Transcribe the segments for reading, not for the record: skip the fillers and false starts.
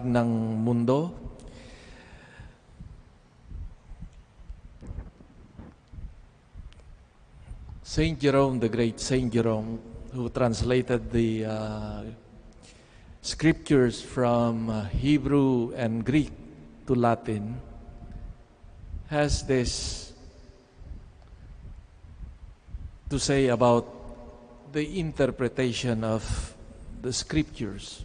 ng mundo. Saint Jerome, the great Saint Jerome, who translated the scriptures from Hebrew and Greek to Latin, has this to say about the interpretation of the scriptures.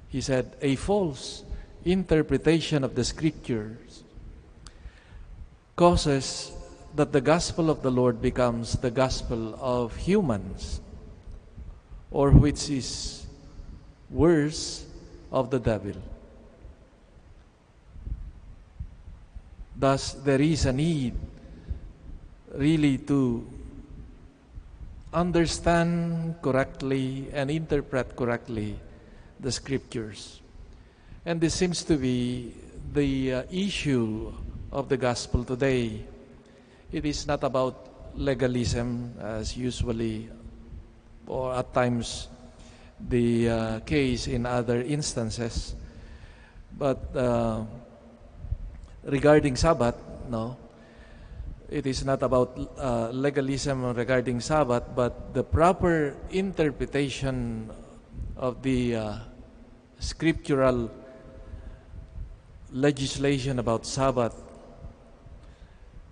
He said, a false interpretation of the scriptures causes that the gospel of the Lord becomes the gospel of humans, or which is worse, of the devil. Thus, there is a need really to understand correctly and interpret correctly the scriptures. And this seems to be the issue of the gospel today. It is not about legalism as usually or at times the case in other instances, but regarding Sabbath, no, it is not about legalism regarding Sabbath, but the proper interpretation of the scriptural legislation about Sabbath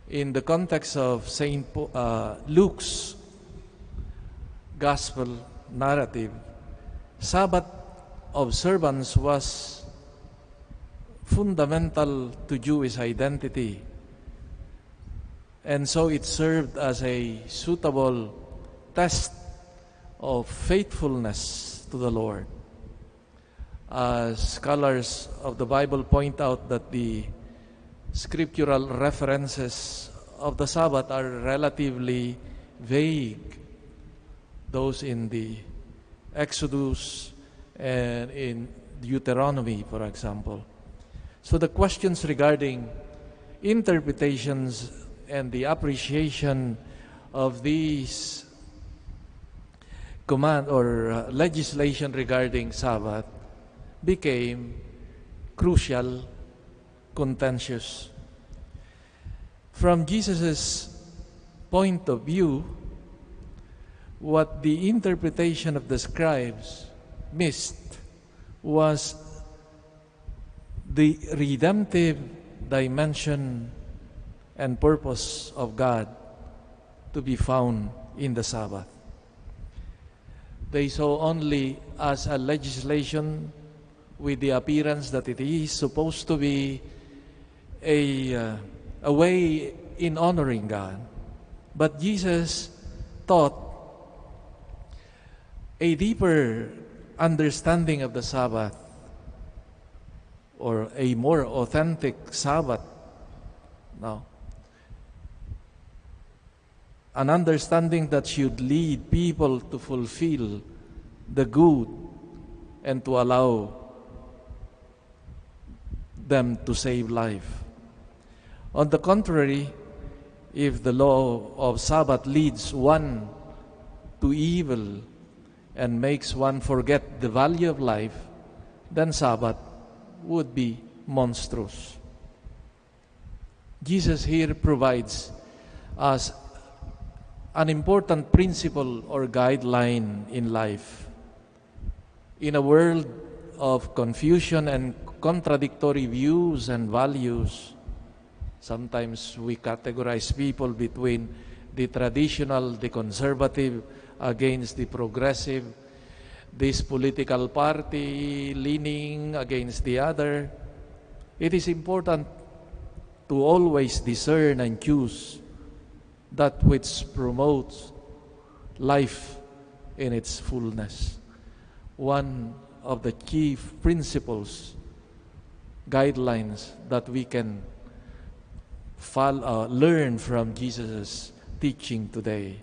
in the context of Saint Luke's gospel narrative. Sabbath observance was fundamental to Jewish identity, and so it served as a suitable test of faithfulness to the Lord. Scholars of the Bible point out that the scriptural references of the Sabbath are relatively vague. Those in the Exodus and in Deuteronomy, for example. So the questions regarding interpretations and the appreciation of these command or legislation regarding Sabbath became crucial, contentious. From Jesus' point of view, what the interpretation of the scribes missed was the redemptive dimension and purpose of God to be found in the Sabbath. They saw only as a legislation with the appearance that it is supposed to be a way in honoring God. But Jesus taught a deeper understanding of the Sabbath, or a more authentic Sabbath. Now, an understanding that should lead people to fulfill the good and to allow them to save life. On the contrary, if the law of Sabbath leads one to evil and makes one forget the value of life, then Sabbath would be monstrous. Jesus here provides us an important principle or guideline in life. In a world of confusion and contradictory views and values, sometimes we categorize people between the traditional, the conservative, against the progressive, this political party leaning against the other. It is important to always discern and choose that which promotes life in its fullness. One of the chief principles, guidelines that we can learn from Jesus' teaching today.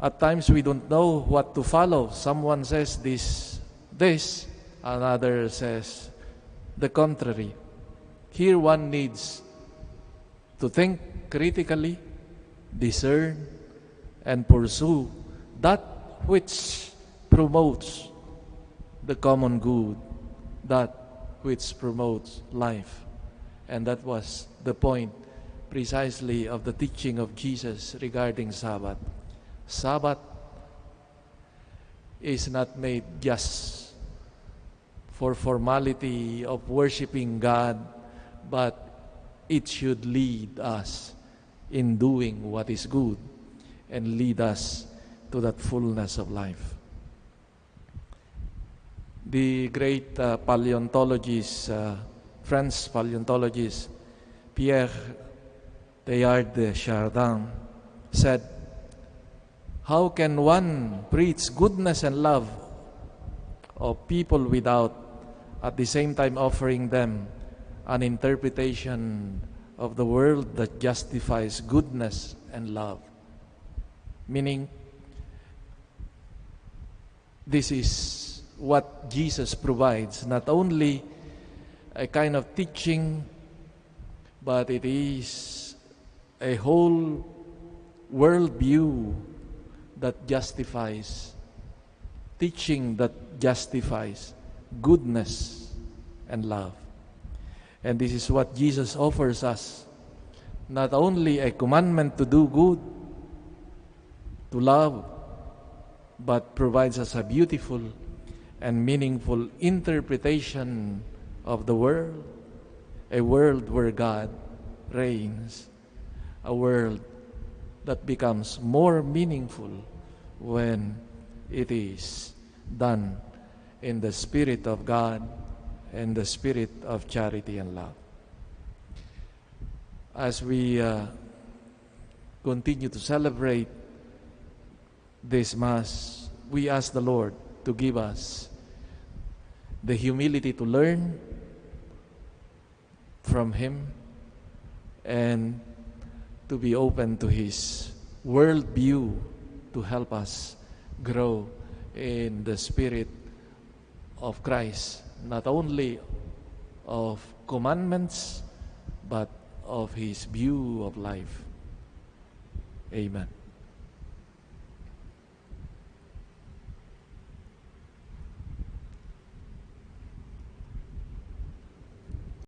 At times we don't know what to follow. Someone says this, another says the contrary. Here one needs to think critically, discern, and pursue that which promotes the common good, that which promotes life. And that was the point precisely of the teaching of Jesus regarding Sabbath. Sabbath is not made just for formality of worshiping God, but it should lead us in doing what is good and lead us to that fullness of life. The great paleontologist, French paleontologist Pierre Teilhard de Chardin said, "How can one preach goodness and love of people without at the same time offering them an interpretation of the world that justifies goodness and love?" Meaning, this is what Jesus provides, not only a kind of teaching, but it is a whole worldview that justifies, teaching that justifies goodness and love. And this is what Jesus offers us, not only a commandment to do good, to love, but provides us a beautiful and meaningful interpretation of the world, a world where God reigns, a world that becomes more meaningful when it is done in the Spirit of God and the spirit of charity and love. As we continue to celebrate this Mass, we ask the Lord to give us the humility to learn from Him and to be open to His worldview to help us grow in the spirit of Christ, not only of commandments, but of His view of life. Amen.